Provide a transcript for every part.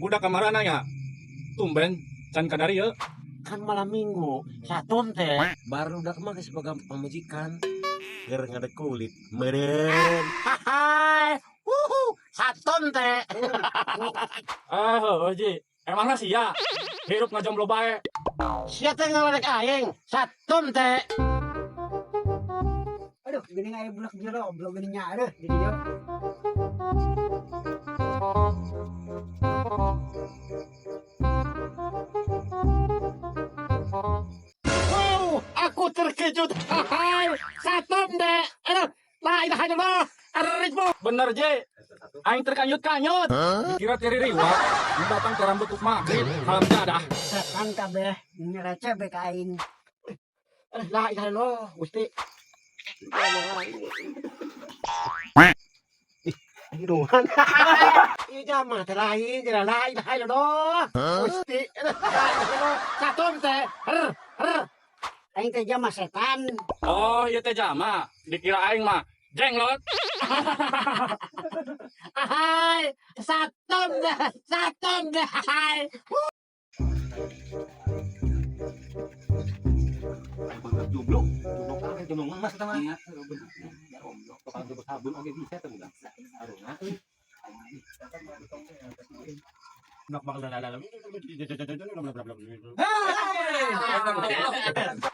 budak kamarana ya. Tumben can kadari ya. Kan malam minggu, satun teh. Baru udah kemana sebagai pemajikan. Ger ngade kulit, meren. Hai, satun teh. Ji, emangnya sih ya. Hirup ngajomblo bae. Sia teh ngaledek aing, satun teh. Aduh, gini nggak bulak jero, belum gini nyare, jadi yo. Aku terkejut. Hai, satun teh. Aduh, la ilaha illallah. Arifmu. Bener Je. Aing terkanyut-kanyut. Dikira tiri riwa. Datang ke rambut maghrib. Malam jadah. Setan kabeh, ngerece bek aing. La ilaha illallah, Gusti. Hidungan. Iya jamah teh lain, jeung la ilaha illallah. Gusti. Satun teh. Aing teh jama setan. Oh, iya teh jama. Dikira aing mah jenglot. Hai, satun teh. Hai. Jomblo emas kita mah. Iya, bener. Ya jomblo, tukang jebus sabun oge bisa teh budak. Aruna. Nak bakal dalam.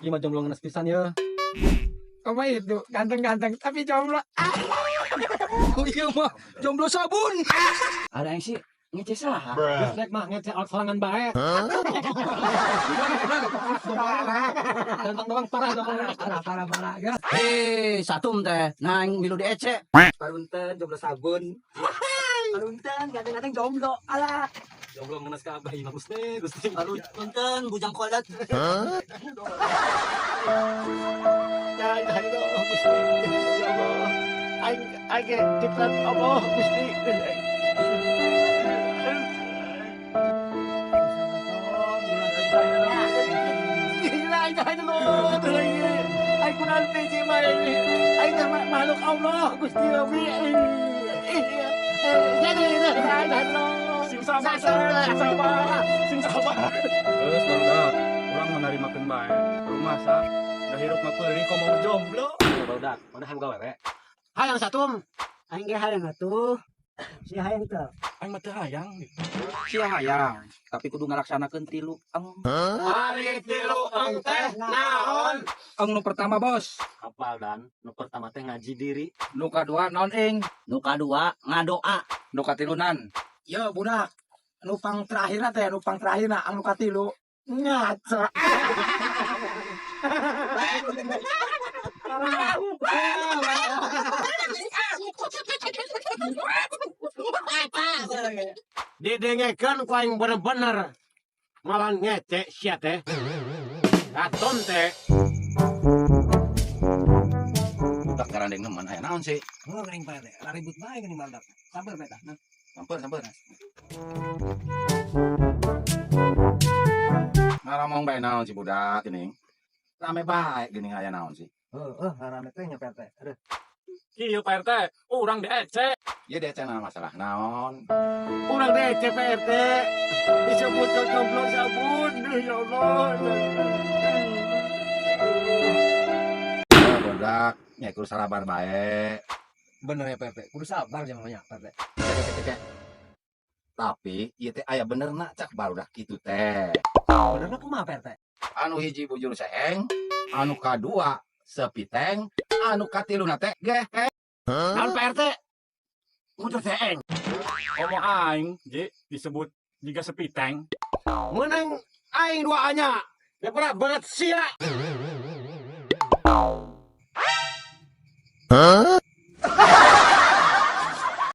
Lima jomblo ngenes pisan ya. Apa itu? Ganteng-ganteng tapi jomblo. Oh iya mah, jomblo sabun. Ada yang sih ngece saha. Geus rek mah ngece alat sorangan bae. Ganteng doang parah doang. Parah ya. Satum teh nang milu di ece. Parunten jomblo sabun. Parunten ganteng-ganteng jomblo. Alah. Jomblo ngenes ka abah ieu Gusti, Gusti. Punten bujang kolat. Ya Allah Gusti. Ya Allah. Aing diprat Allah Gusti. Aing kunaon teh ji mah ini. Aing teh makhluk Allah Gusti Rabbi. Jadi Allah. Sing sabar, sing sabar. Terus barudak, urang menarimakeun bae. Rumah sa, da hirup mah peuri komo jomblo. Barudak, mana ham gawe we? Hayang satum. Aing ge hayang atuh. Si hayang teh. Aing mah teu hayang. Sia hayang, tapi kudu ngalaksanakeun tilu eng. Ari tilu eng teh naon? Eng nu pertama bos, Hafal dan nu pertama teh ngaji diri, nu kadua naon ing, nu kadua ngadoa. nu katilunan. Yo budak. Nupang terakhirna teh, nupang terakhirna anu katilu. Ngaca. Didengekeun ku aing bener-bener. Malah ngece sia teh. Satun teh. Budak garandeng nemen aya naon sih? Oh, geuning Pak teh. Ribut bae geuning badak. Sabar beta. Sampeur. Ngaramong bae naon si budak geuning. Rame bae geuning aya naon sih? Rame teh nya Pak teh. Aduh. Kieu Pak RT, urang diece. Ieu deh cenah masalah naon? Urang deh CPRT. Disebut jomblo sabun. Ya Allah. Budak nya kudu salabar bae. Bener ya Pak teh. Kudu sabar jamanya Pak teh. Cek. Tapi ieu teh aya benerna cak barudak kitu teh. Benerna kumaha Pak teh? Anu hiji bujur seeng, anu kadua sepiteng, anu katiluna teh gehe. Naon PRT? Muncul seeng. Komo aing, Ji, disebut jiga sepiteng. Menang aing duaannya. Daripada berat sia.